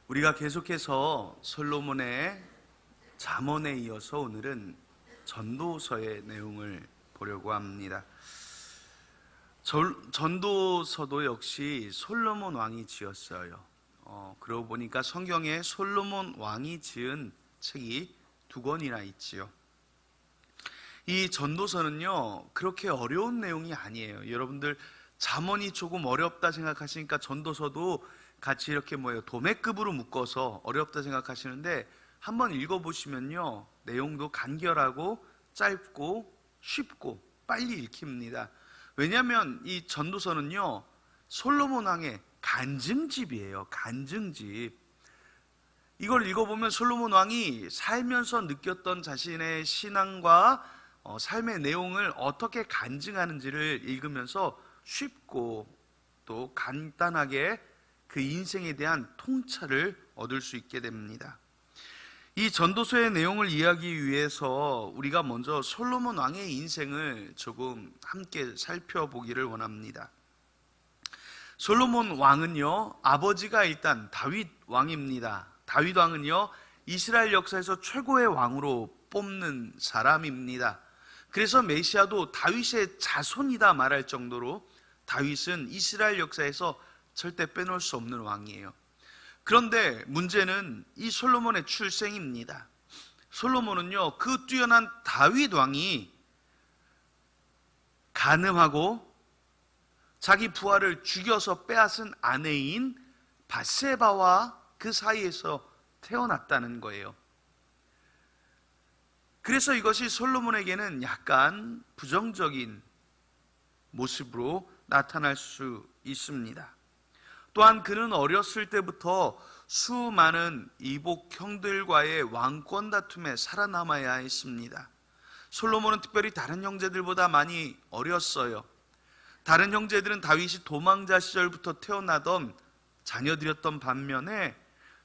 우리가 계속해서 솔로몬의 잠언에 이어서 오늘은 전도서의 내용을 보려고 합니다. 전도서도 역시 솔로몬 왕이 지었어요. 그러고 보니까 성경에 솔로몬 왕이 지은 책이 2권이나 있지요. 이 전도서는요, 그렇게 어려운 내용이 아니에요. 여러분들 잠언이 조금 어렵다 생각하시니까 전도서도 같이 이렇게 도매급으로 묶어서 어렵다 생각하시는데 한번 읽어보시면요, 내용도 간결하고 짧고 쉽고 빨리 읽힙니다. 왜냐하면 이 전도서는요, 솔로몬 왕의 간증집이에요. 간증집. 이걸 읽어보면 솔로몬 왕이 살면서 느꼈던 자신의 신앙과 삶의 내용을 어떻게 간증하는지를 읽으면서 쉽고 또 간단하게 그 인생에 대한 통찰을 얻을 수 있게 됩니다. 이 전도서의 내용을 이해하기 위해서 우리가 먼저 솔로몬 왕의 인생을 조금 함께 살펴보기를 원합니다. 솔로몬 왕은요, 아버지가 일단 다윗 왕입니다. 다윗 왕은요, 이스라엘 역사에서 최고의 왕으로 뽑는 사람입니다. 그래서 메시아도 다윗의 자손이다 말할 정도로 다윗은 이스라엘 역사에서 절대 빼놓을 수 없는 왕이에요. 그런데 문제는 이 솔로몬의 출생입니다. 솔로몬은요, 그 뛰어난 다윗 왕이 간음하고 자기 부하를 죽여서 빼앗은 아내인 밧세바와 그 사이에서 태어났다는 거예요. 그래서 이것이 솔로몬에게는 약간 부정적인 모습으로 나타날 수 있습니다. 또한 그는 어렸을 때부터 수많은 이복 형들과의 왕권 다툼에 살아남아야 했습니다. 솔로몬은 특별히 다른 형제들보다 많이 어렸어요. 다른 형제들은 다윗이 도망자 시절부터 태어나던 자녀들이었던 반면에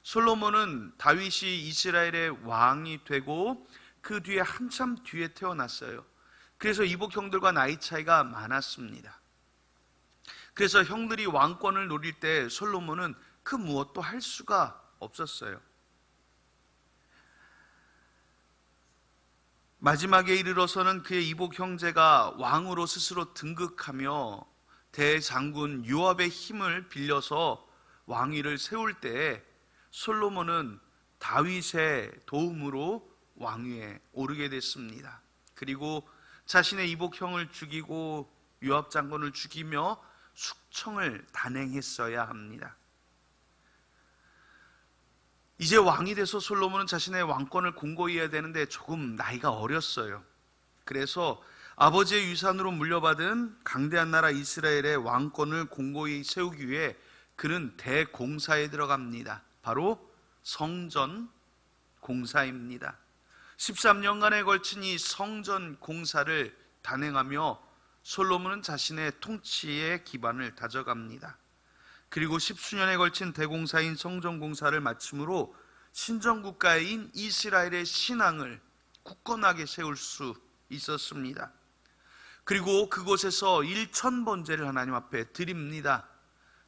솔로몬은 다윗이 이스라엘의 왕이 되고 그 뒤에 한참 뒤에 태어났어요. 그래서 이복 형들과 나이 차이가 많았습니다. 그래서 형들이 왕권을 노릴 때 솔로몬은 그 무엇도 할 수가 없었어요. 마지막에 이르러서는 그의 이복 형제가 왕으로 스스로 등극하며 대장군 요압의 힘을 빌려서 왕위를 세울 때 솔로몬은 다윗의 도움으로 왕위에 오르게 됐습니다. 그리고 자신의 이복 형을 죽이고 요압 장군을 죽이며 숙청을 단행했어야 합니다. 이제 왕이 돼서 솔로몬은 자신의 왕권을 공고히 해야 되는데 조금 나이가 어렸어요. 그래서 아버지의 유산으로 물려받은 강대한 나라 이스라엘의 왕권을 공고히 세우기 위해 그는 대공사에 들어갑니다. 바로 성전 공사입니다. 13년간에 걸친 이 성전 공사를 단행하며 솔로몬은 자신의 통치의 기반을 다져갑니다. 그리고 10수년에 걸친 대공사인 성전공사를 마침으로 신정국가인 이스라엘의 신앙을 굳건하게 세울 수 있었습니다. 그리고 그곳에서 1000번제를 하나님 앞에 드립니다.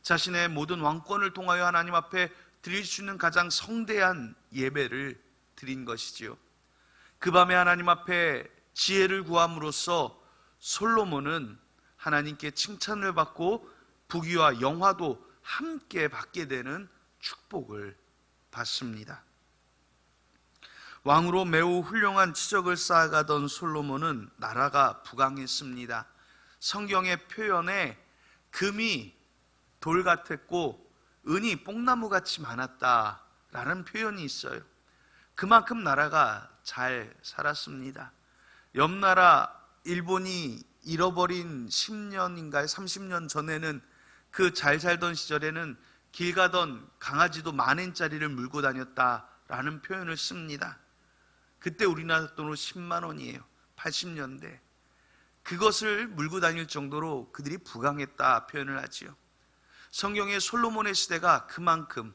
자신의 모든 왕권을 통하여 하나님 앞에 드릴 수 있는 가장 성대한 예배를 드린 것이지요. 그 밤에 하나님 앞에 지혜를 구함으로써 솔로몬은 하나님께 칭찬을 받고 부귀와 영화도 함께 받게 되는 축복을 받습니다. 왕으로 매우 훌륭한 치적을 쌓아가던 솔로몬은 나라가 부강했습니다. 성경의 표현에 금이 돌 같았고 은이 뽕나무같이 많았다라는 표현이 있어요. 그만큼 나라가 잘 살았습니다. 옆나라 일본이 잃어버린 10년인가요? 30년 전에는 그 잘 살던 시절에는 길 가던 강아지도 10,000엔짜리를 물고 다녔다라는 표현을 씁니다. 그때 우리나라 돈으로 10만 원이에요. 80년대. 그것을 물고 다닐 정도로 그들이 부강했다 표현을 하지요. 성경의 솔로몬의 시대가 그만큼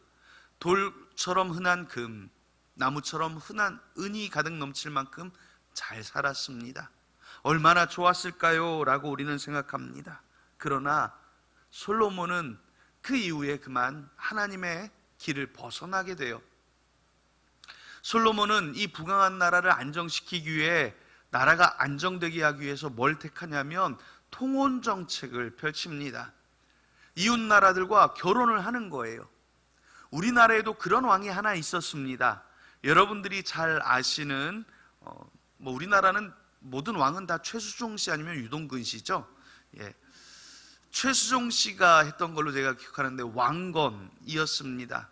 돌처럼 흔한 금, 나무처럼 흔한 은이 가득 넘칠 만큼 잘 살았습니다. 얼마나 좋았을까요? 라고 우리는 생각합니다. 그러나 솔로몬은 그 이후에 그만 하나님의 길을 벗어나게 돼요. 솔로몬은 이 부강한 나라를 안정시키기 위해, 나라가 안정되게 하기 위해서 뭘 택하냐면 통혼 정책을 펼칩니다. 이웃 나라들과 결혼을 하는 거예요. 우리나라에도 그런 왕이 하나 있었습니다. 여러분들이 잘 아시는 우리나라는 모든 왕은 다 최수종 씨 아니면 유동근 씨죠. 예. 최수종 씨가 했던 걸로 제가 기억하는데 왕건이었습니다.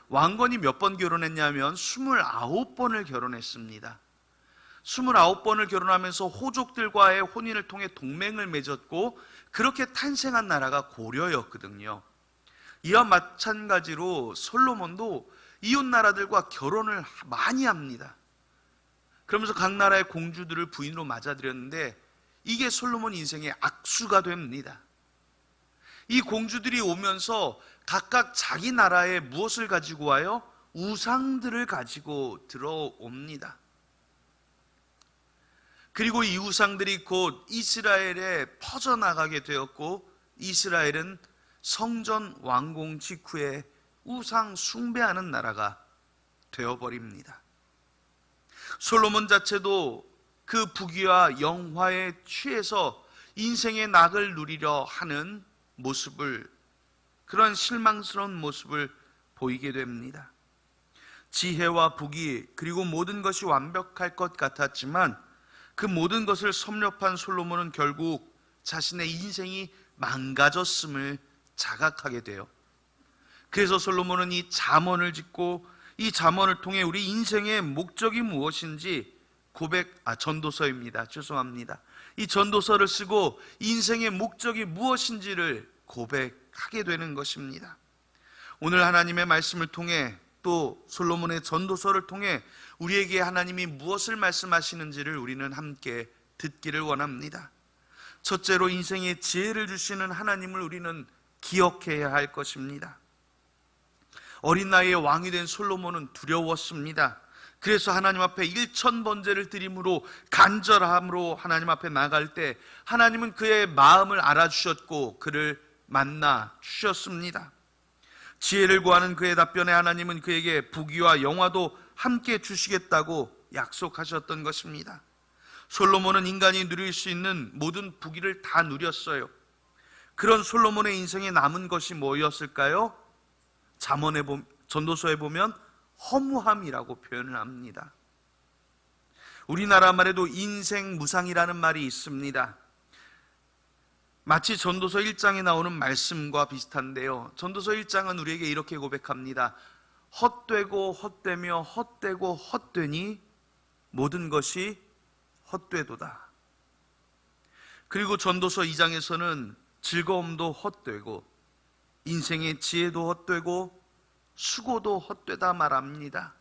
왕건이 몇 번 결혼했냐면 29번을 결혼했습니다. 29번을 결혼하면서 호족들과의 혼인을 통해 동맹을 맺었고, 그렇게 탄생한 나라가 고려였거든요. 이와 마찬가지로 솔로몬도 이웃 나라들과 결혼을 많이 합니다. 그러면서 각 나라의 공주들을 부인으로 맞아들였는데, 이게 솔로몬 인생의 악수가 됩니다. 이 공주들이 오면서 각각 자기 나라에 무엇을 가지고 와요? 우상들을 가지고 들어옵니다. 그리고 이 우상들이 곧 이스라엘에 퍼져나가게 되었고, 이스라엘은 성전 완공 직후에 우상 숭배하는 나라가 되어버립니다. 솔로몬 자체도 그 부귀와 영화에 취해서 인생의 낙을 누리려 하는 모습을, 그런 실망스러운 모습을 보이게 됩니다. 지혜와 부귀 그리고 모든 것이 완벽할 것 같았지만, 그 모든 것을 섭렵한 솔로몬은 결국 자신의 인생이 망가졌음을 자각하게 돼요. 그래서 솔로몬은 이 잠언을 짓고, 이 잠언을 통해 우리 인생의 목적이 무엇인지 전도서입니다. 죄송합니다. 이 전도서를 쓰고 인생의 목적이 무엇인지를 고백하게 되는 것입니다. 오늘 하나님의 말씀을 통해, 또 솔로몬의 전도서를 통해 우리에게 하나님이 무엇을 말씀하시는지를 우리는 함께 듣기를 원합니다. 첫째로, 인생의 지혜를 주시는 하나님을 우리는 기억해야 할 것입니다. 어린 나이에 왕이 된 솔로몬은 두려웠습니다. 그래서 하나님 앞에 1000번제를 드림으로, 간절함으로 하나님 앞에 나갈 때 하나님은 그의 마음을 알아주셨고 그를 만나 주셨습니다. 지혜를 구하는 그의 답변에 하나님은 그에게 부귀와 영화도 함께 주시겠다고 약속하셨던 것입니다. 솔로몬은 인간이 누릴 수 있는 모든 부귀를 다 누렸어요. 그런 솔로몬의 인생에 남은 것이 뭐였을까요? 전도서에 보면 허무함이라고 표현을 합니다. 우리나라 말에도 인생무상이라는 말이 있습니다. 마치 전도서 1장에 나오는 말씀과 비슷한데요, 전도서 1장은 우리에게 이렇게 고백합니다. 헛되고 헛되며 헛되고 헛되니 모든 것이 헛되도다. 그리고 전도서 2장에서는 즐거움도 헛되고 인생의 지혜도 헛되고 수고도 헛되다 말합니다.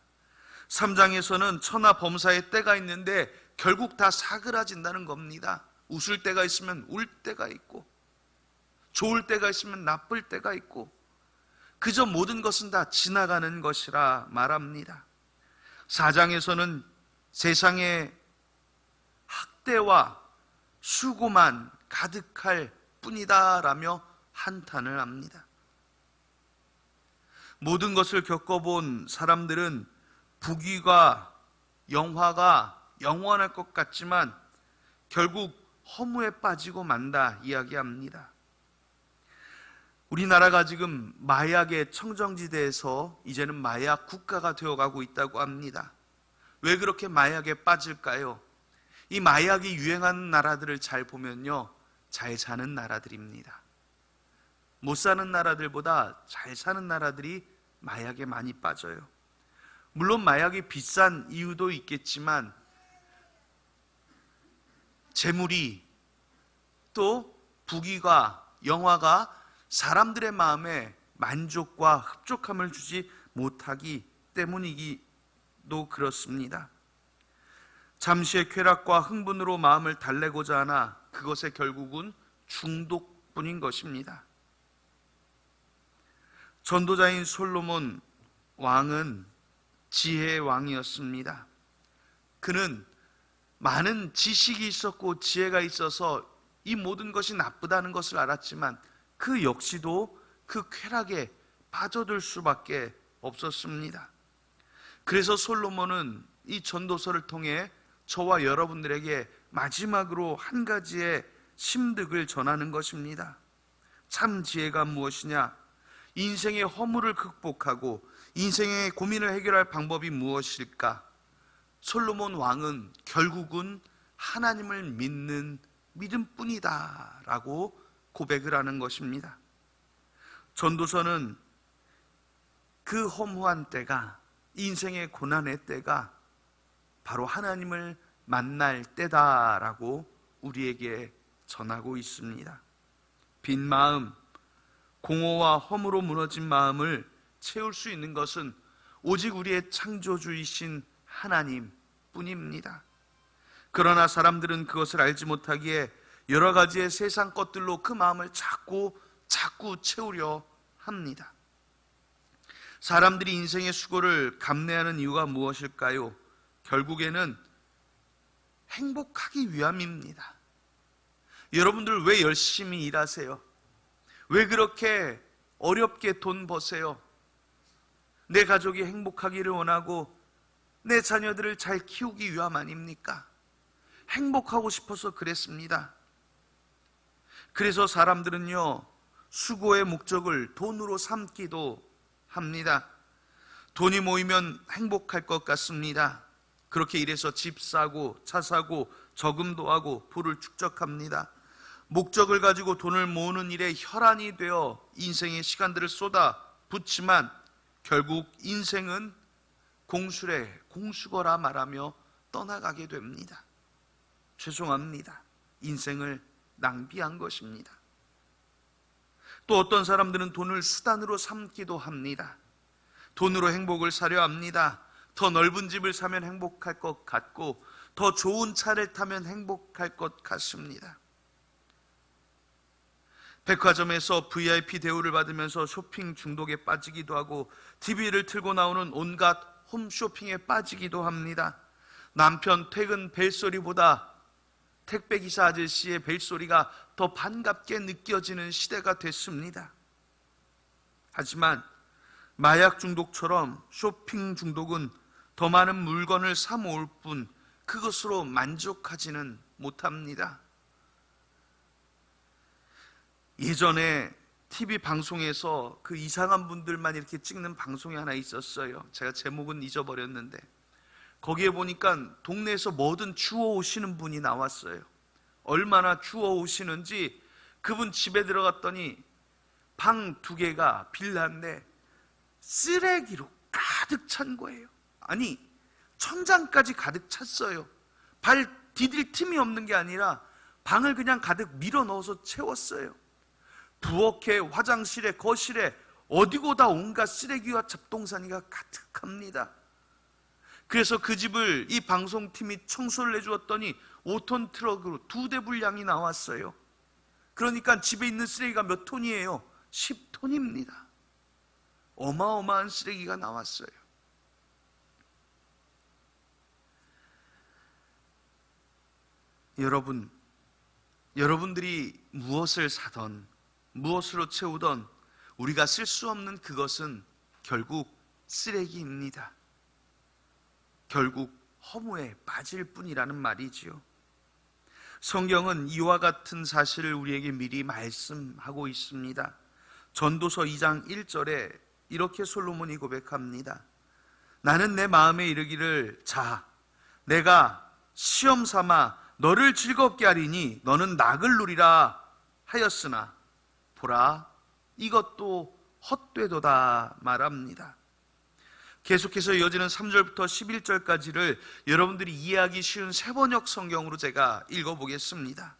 3장에서는 천하 범사의 때가 있는데 결국 다 사그라진다는 겁니다. 웃을 때가 있으면 울 때가 있고, 좋을 때가 있으면 나쁠 때가 있고, 그저 모든 것은 다 지나가는 것이라 말합니다. 4장에서는 세상에 학대와 수고만 가득할 뿐이다 라며 한탄을 합니다. 모든 것을 겪어본 사람들은 부귀가 영화가 영원할 것 같지만 결국 허무에 빠지고 만다 이야기합니다. 우리나라가 지금 마약의 청정지대에서 이제는 마약 국가가 되어가고 있다고 합니다. 왜 그렇게 마약에 빠질까요? 이 마약이 유행하는 나라들을 잘 보면요, 잘 사는 나라들입니다. 못 사는 나라들보다 잘 사는 나라들이 마약에 많이 빠져요. 물론 마약이 비싼 이유도 있겠지만 재물이, 또 부귀가 영화가 사람들의 마음에 만족과 흡족함을 주지 못하기 때문이기도 그렇습니다. 잠시의 쾌락과 흥분으로 마음을 달래고자 하나 그것의 결국은 중독뿐인 것입니다. 전도자인 솔로몬 왕은 지혜의 왕이었습니다. 그는 많은 지식이 있었고 지혜가 있어서 이 모든 것이 나쁘다는 것을 알았지만 그 역시도 그 쾌락에 빠져들 수밖에 없었습니다. 그래서 솔로몬은 이 전도서를 통해 저와 여러분들에게 마지막으로 한 가지의 심득을 전하는 것입니다. 참 지혜가 무엇이냐? 인생의 허물을 극복하고 인생의 고민을 해결할 방법이 무엇일까? 솔로몬 왕은 결국은 하나님을 믿는 믿음뿐이다 라고 고백을 하는 것입니다. 전도서는 그 허무한 때가, 인생의 고난의 때가 바로 하나님을 만날 때다라고 우리에게 전하고 있습니다. 빈 마음, 공허와 허무로 무너진 마음을 채울 수 있는 것은 오직 우리의 창조주이신 하나님 뿐입니다. 그러나 사람들은 그것을 알지 못하기에 여러 가지의 세상 것들로 그 마음을 자꾸 채우려 합니다. 사람들이 인생의 수고를 감내하는 이유가 무엇일까요? 결국에는 행복하기 위함입니다. 여러분들 왜 열심히 일하세요? 왜 그렇게 어렵게 돈 버세요? 내 가족이 행복하기를 원하고 내 자녀들을 잘 키우기 위함 아닙니까? 행복하고 싶어서 그랬습니다. 그래서 사람들은요, 수고의 목적을 돈으로 삼기도 합니다. 돈이 모이면 행복할 것 같습니다. 그렇게 일해서 집 사고 차 사고 저금도 하고 부를 축적합니다. 목적을 가지고 돈을 모으는 일에 혈안이 되어 인생의 시간들을 쏟아 붓지만 결국 인생은 공수래 공수거라 말하며 떠나가게 됩니다. 죄송합니다. 인생을 낭비한 것입니다. 또 어떤 사람들은 돈을 수단으로 삼기도 합니다. 돈으로 행복을 사려 합니다. 더 넓은 집을 사면 행복할 것 같고 더 좋은 차를 타면 행복할 것 같습니다. 백화점에서 VIP 대우를 받으면서 쇼핑 중독에 빠지기도 하고 TV를 틀고 나오는 온갖 홈쇼핑에 빠지기도 합니다. 남편 퇴근 벨소리보다 택배기사 아저씨의 벨소리가 더 반갑게 느껴지는 시대가 됐습니다. 하지만 마약 중독처럼 쇼핑 중독은 더 많은 물건을 사 모을 뿐 그것으로 만족하지는 못합니다. 예전에 TV 방송에서 그 이상한 분들만 이렇게 찍는 방송이 하나 있었어요. 제가 제목은 잊어버렸는데 거기에 보니까 동네에서 뭐든 주워 오시는 분이 나왔어요. 얼마나 주워 오시는지 그분 집에 들어갔더니 방 2개가 빌라인데 쓰레기로 가득 찬 거예요. 아니 천장까지 가득 찼어요. 발 디딜 틈이 없는 게 아니라 방을 그냥 가득 밀어 넣어서 채웠어요. 부엌에 화장실에 거실에 어디고 다 온갖 쓰레기와 잡동사니가 가득합니다. 그래서 그 집을 이 방송팀이 청소를 해주었더니 5톤 트럭으로 2대 분량이 나왔어요. 그러니까 집에 있는 쓰레기가 몇 톤이에요? 10톤입니다. 어마어마한 쓰레기가 나왔어요. 여러분들이 무엇을 사던 무엇으로 채우던 우리가 쓸 수 없는 그것은 결국 쓰레기입니다. 결국 허무에 빠질 뿐이라는 말이지요. 성경은 이와 같은 사실을 우리에게 미리 말씀하고 있습니다. 전도서 2장 1절에 이렇게 솔로몬이 고백합니다. 나는 내 마음에 이르기를 자, 내가 시험 삼아 너를 즐겁게 하리니 너는 낙을 누리라 하였으나 보라 이것도 헛되도다 말합니다. 계속해서 이어지는 3절부터 11절까지를 여러분들이 이해하기 쉬운 세번역 성경으로 제가 읽어보겠습니다.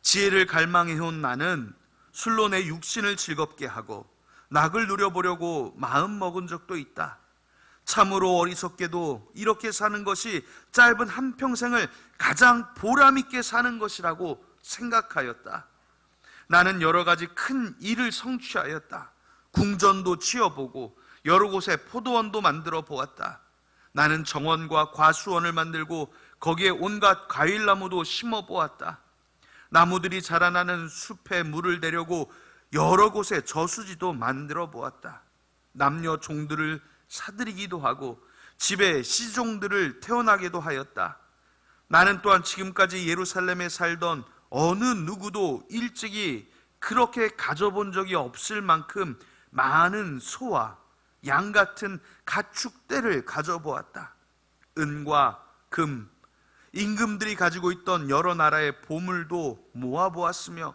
지혜를 갈망해온 나는 술로 내 육신을 즐겁게 하고 낙을 누려보려고 마음 먹은 적도 있다. 참으로 어리석게도 이렇게 사는 것이 짧은 한평생을 가장 보람있게 사는 것이라고 생각하였다. 나는 여러 가지 큰 일을 성취하였다. 궁전도 지어보고 여러 곳에 포도원도 만들어 보았다. 나는 정원과 과수원을 만들고 거기에 온갖 과일나무도 심어 보았다. 나무들이 자라나는 숲에 물을 대려고 여러 곳에 저수지도 만들어 보았다. 남녀 종들을 사들이기도 하고 집에 시종들을 태어나게도 하였다. 나는 또한 지금까지 예루살렘에 살던 어느 누구도 일찍이 그렇게 가져본 적이 없을 만큼 많은 소와 양 같은 가축대를 가져보았다. 은과 금, 임금들이 가지고 있던 여러 나라의 보물도 모아보았으며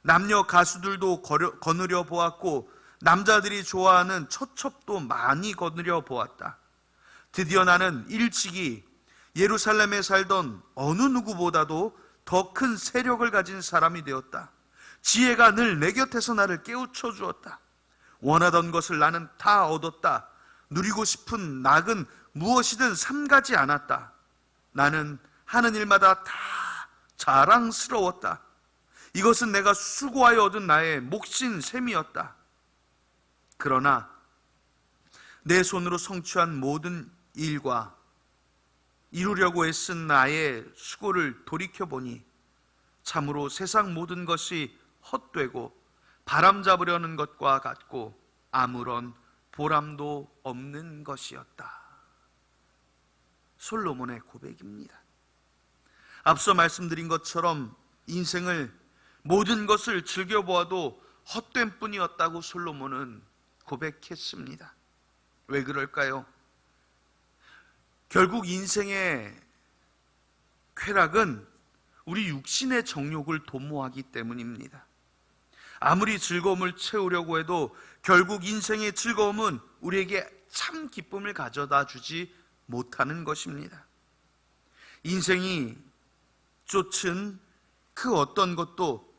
남녀 가수들도 거느려 보았고 남자들이 좋아하는 처첩도 많이 거느려 보았다. 드디어 나는 일찍이 예루살렘에 살던 어느 누구보다도 더 큰 세력을 가진 사람이 되었다. 지혜가 늘 내 곁에서 나를 깨우쳐 주었다. 원하던 것을 나는 다 얻었다. 누리고 싶은 낙은 무엇이든 삼가지 않았다. 나는 하는 일마다 다 자랑스러웠다. 이것은 내가 수고하여 얻은 나의 몫인 셈이었다. 그러나 내 손으로 성취한 모든 일과 이루려고 애쓴 나의 수고를 돌이켜보니 참으로 세상 모든 것이 헛되고 바람 잡으려는 것과 같고 아무런 보람도 없는 것이었다. 솔로몬의 고백입니다. 앞서 말씀드린 것처럼 인생을 모든 것을 즐겨보아도 헛된 뿐이었다고 솔로몬은 고백했습니다. 왜 그럴까요? 결국 인생의 쾌락은 우리 육신의 정욕을 도모하기 때문입니다. 아무리 즐거움을 채우려고 해도 결국 인생의 즐거움은 우리에게 참 기쁨을 가져다 주지 못하는 것입니다. 인생이 쫓은 그 어떤 것도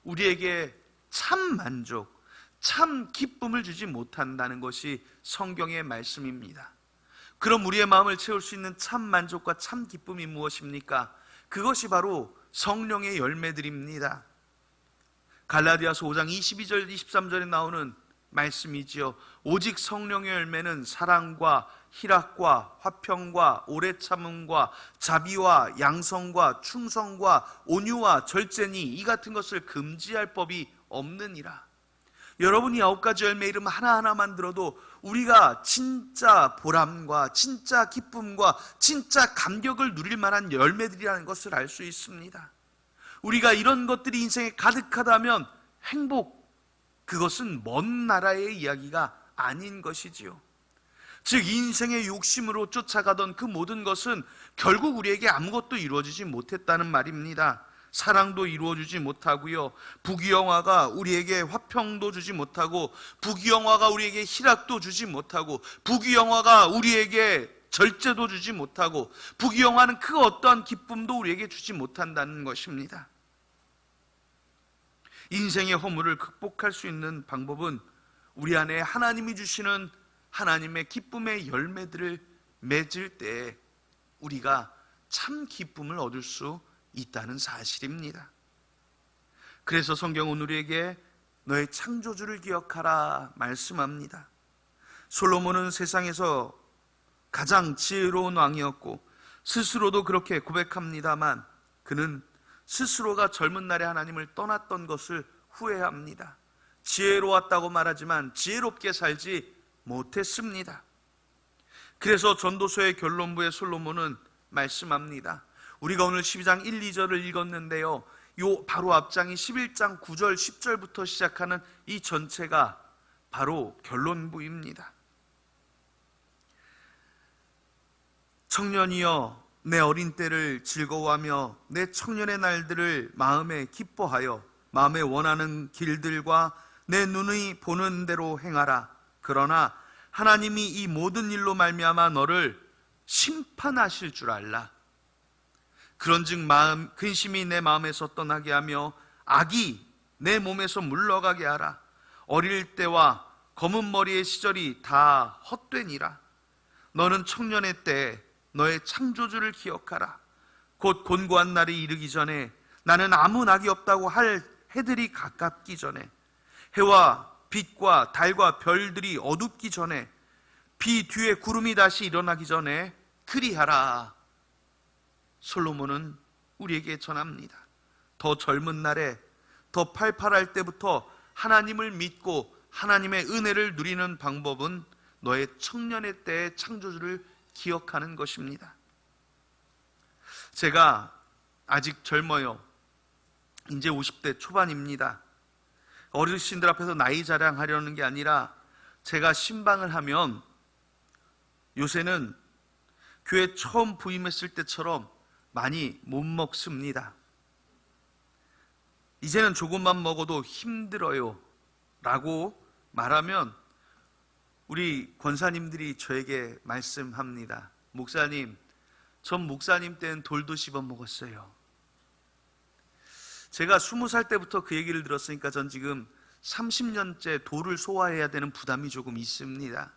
우리에게 참 만족, 참 기쁨을 주지 못한다는 것이 성경의 말씀입니다. 그럼 우리의 마음을 채울 수 있는 참 만족과 참 기쁨이 무엇입니까? 그것이 바로 성령의 열매들입니다. 갈라디아서 5장 22절 23절에 나오는 말씀이지요. 오직 성령의 열매는 사랑과 희락과 화평과 오래 참음과 자비와 양성과 충성과 온유와 절제니 이 같은 것을 금지할 법이 없느니라. 여러분이 9가지 열매 이름 하나하나만 들어도 우리가 진짜 보람과 진짜 기쁨과 진짜 감격을 누릴 만한 열매들이라는 것을 알 수 있습니다. 우리가 이런 것들이 인생에 가득하다면 행복, 그것은 먼 나라의 이야기가 아닌 것이지요. 즉 인생의 욕심으로 쫓아가던 그 모든 것은 결국 우리에게 아무것도 이루어지지 못했다는 말입니다. 사랑도 이루어주지 못하고요, 부귀영화가 우리에게 화평도 주지 못하고, 부귀영화가 우리에게 희락도 주지 못하고, 부귀영화가 우리에게 절제도 주지 못하고, 부귀영화는 그 어떠한 기쁨도 우리에게 주지 못한다는 것입니다. 인생의 허물을 극복할 수 있는 방법은 우리 안에 하나님이 주시는 하나님의 기쁨의 열매들을 맺을 때 우리가 참 기쁨을 얻을 수 있다는 사실입니다. 그래서 성경은 우리에게 너의 창조주를 기억하라 말씀합니다. 솔로몬은 세상에서 가장 지혜로운 왕이었고 스스로도 그렇게 고백합니다만 그는 스스로가 젊은 날에 하나님을 떠났던 것을 후회합니다. 지혜로웠다고 말하지만 지혜롭게 살지 못했습니다. 그래서 전도서의 결론부에 솔로몬은 말씀합니다. 우리가 오늘 12장 1, 2절을 읽었는데요, 요 바로 앞장이 11장 9절, 10절부터 시작하는 이 전체가 바로 결론부입니다. 청년이여, 내 어린 때를 즐거워하며 내 청년의 날들을 마음에 기뻐하여 마음에 원하는 길들과 내 눈이 보는 대로 행하라. 그러나 하나님이 이 모든 일로 말미암아 너를 심판하실 줄 알라. 그런즉 근심이 내 마음에서 떠나게 하며 악이 내 몸에서 물러가게 하라. 어릴 때와 검은 머리의 시절이 다 헛되니라. 너는 청년의 때 너의 창조주를 기억하라. 곧 곤고한 날이 이르기 전에, 나는 아무 낙이 없다고 할 해들이 가깝기 전에, 해와 빛과 달과 별들이 어둡기 전에, 비 뒤에 구름이 다시 일어나기 전에 그리하라. 솔로몬은 우리에게 전합니다. 더 젊은 날에, 더 팔팔할 때부터 하나님을 믿고 하나님의 은혜를 누리는 방법은 너의 청년의 때의 창조주를 기억하는 것입니다. 제가 아직 젊어요. 이제 50대 초반입니다. 어르신들 앞에서 나이 자랑하려는 게 아니라 제가 신방을 하면 요새는 교회 처음 부임했을 때처럼 많이 못 먹습니다. 이제는 조금만 먹어도 힘들어요 라고 말하면 우리 권사님들이 저에게 말씀합니다. 목사님, 전 목사님 때는 돌도 씹어 먹었어요. 제가 20살 때부터 그 얘기를 들었으니까 전 지금 30년째 돌을 소화해야 되는 부담이 조금 있습니다.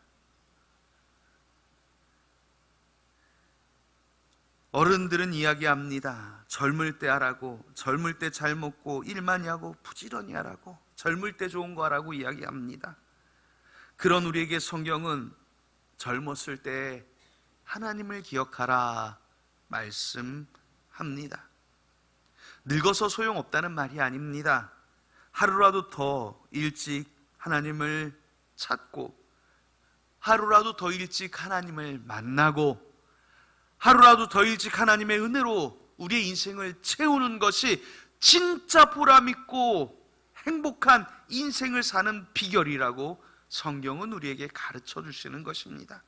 어른들은 이야기합니다. 젊을 때 하라고, 젊을 때 잘 먹고 일 많이 하고 부지런히 하라고, 젊을 때 좋은 거 하라고 이야기합니다. 그런 우리에게 성경은 젊었을 때 하나님을 기억하라 말씀합니다. 늙어서 소용없다는 말이 아닙니다. 하루라도 더 일찍 하나님을 찾고, 하루라도 더 일찍 하나님을 만나고, 하루라도 더 일찍 하나님의 은혜로 우리의 인생을 채우는 것이 진짜 보람있고 행복한 인생을 사는 비결이라고 성경은 우리에게 가르쳐 주시는 것입니다.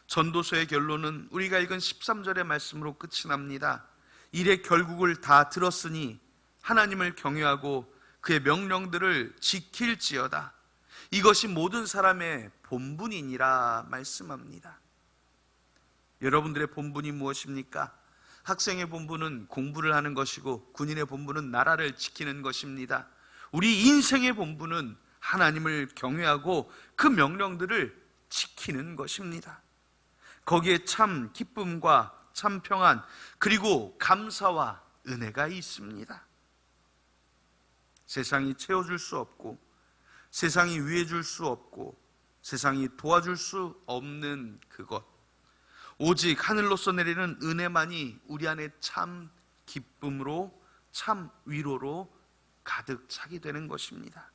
전도서의 결론은 우리가 읽은 13절의 말씀으로 끝이 납니다. 일의 결국을 다 들었으니 하나님을 경외하고 그의 명령들을 지킬지어다. 이것이 모든 사람의 본분이니라 말씀합니다. 여러분들의 본분이 무엇입니까? 학생의 본분은 공부를 하는 것이고 군인의 본분은 나라를 지키는 것입니다. 우리 인생의 본분은 하나님을 경외하고 그 명령들을 지키는 것입니다. 거기에 참 기쁨과 참 평안, 그리고 감사와 은혜가 있습니다. 세상이 채워줄 수 없고, 세상이 위해줄 수 없고, 세상이 도와줄 수 없는 그것, 오직 하늘로서 내리는 은혜만이 우리 안에 참 기쁨으로, 참 위로로 가득 차게 되는 것입니다.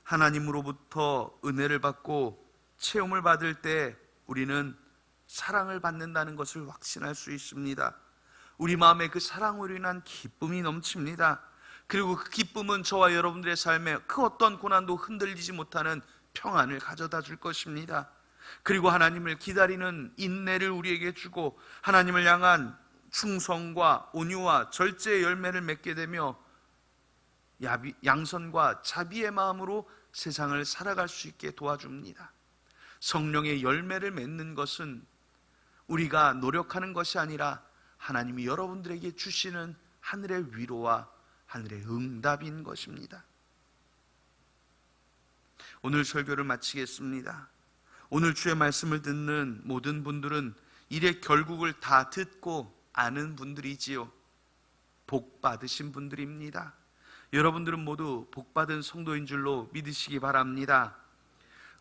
하나님으로부터 은혜를 받고 체험을 받을 때 우리는 사랑을 받는다는 것을 확신할 수 있습니다. 우리 마음에 그 사랑으로 인한 기쁨이 넘칩니다. 그리고 그 기쁨은 저와 여러분들의 삶에 그 어떤 고난도 흔들리지 못하는 평안을 가져다 줄 것입니다. 그리고 하나님을 기다리는 인내를 우리에게 주고 하나님을 향한 충성과 온유와 절제의 열매를 맺게 되며 양선과 자비의 마음으로 세상을 살아갈 수 있게 도와줍니다. 성령의 열매를 맺는 것은 우리가 노력하는 것이 아니라 하나님이 여러분들에게 주시는 하늘의 위로와 하늘의 응답인 것입니다. 오늘 설교를 마치겠습니다. 오늘 주의 말씀을 듣는 모든 분들은 일의 결국을 다 듣고 아는 분들이지요. 복 받으신 분들입니다. 여러분들은 모두 복 받은 성도인 줄로 믿으시기 바랍니다.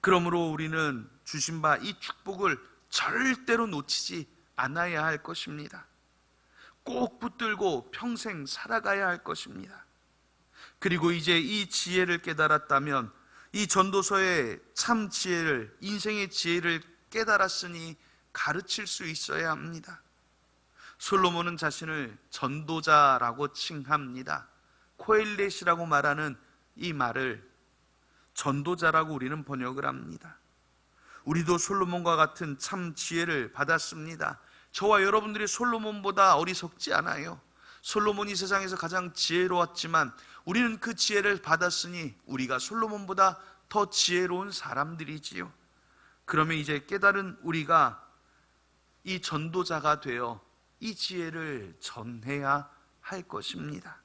그러므로 우리는 주신 바 이 축복을 절대로 놓치지 않아야 할 것입니다. 꼭 붙들고 평생 살아가야 할 것입니다. 그리고 이제 이 지혜를 깨달았다면 이 전도서의 참 지혜를, 인생의 지혜를 깨달았으니 가르칠 수 있어야 합니다. 솔로몬은 자신을 전도자라고 칭합니다. 코엘렛이라고 말하는 이 말을 전도자라고 우리는 번역을 합니다. 우리도 솔로몬과 같은 참 지혜를 받았습니다. 저와 여러분들이 솔로몬보다 어리석지 않아요. 솔로몬이 세상에서 가장 지혜로웠지만 우리는 그 지혜를 받았으니 우리가 솔로몬보다 더 지혜로운 사람들이지요. 그러면 이제 깨달은 우리가 이 전도자가 되어 이 지혜를 전해야 할 것입니다.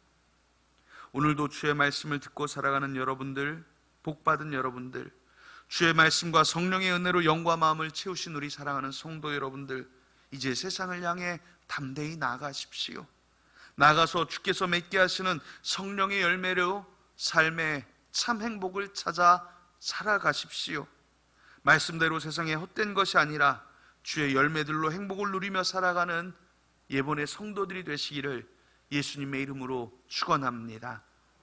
오늘도 주의 말씀을 듣고 살아가는 여러분들, 복받은 여러분들, 주의 말씀과 성령의 은혜로 영과 마음을 채우신 우리 사랑하는 성도 여러분들, 이제 세상을 향해 담대히 나아가십시오. 나가서 주께서 맺게 하시는 성령의 열매로 삶의 참 행복을 찾아 살아가십시오. 말씀대로 세상에 헛된 것이 아니라 주의 열매들로 행복을 누리며 살아가는 예본의 성도들이 되시기를 예수님의 이름으로 축원합니다.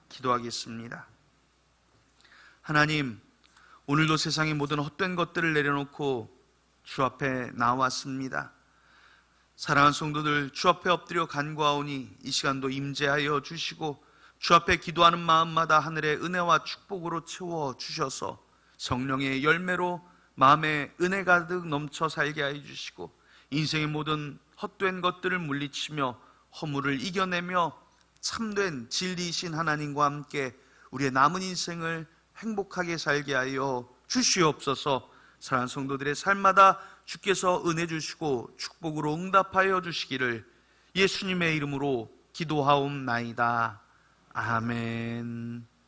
기도하겠습니다. 하나님, 오늘도 세상의 모든 헛된 것들을 내려놓고 주 앞에 나왔습니다. 사랑하는 성도들, 주 앞에 엎드려 간구하오니 이 시간도 임재하여 주시고 주 앞에 기도하는 마음마다 하늘의 은혜와 축복으로 채워 주셔서 성령의 열매로 마음에 은혜 가득 넘쳐 살게 하여 주시고 인생의 모든 헛된 것들을 물리치며 허물을 이겨내며 참된 진리이신 하나님과 함께 우리의 남은 인생을 행복하게 살게 하여 주시옵소서. 사랑하는 성도들의 삶마다 주께서 은혜 주시고 축복으로 응답하여 주시기를 예수님의 이름으로 기도하옵나이다. 아멘.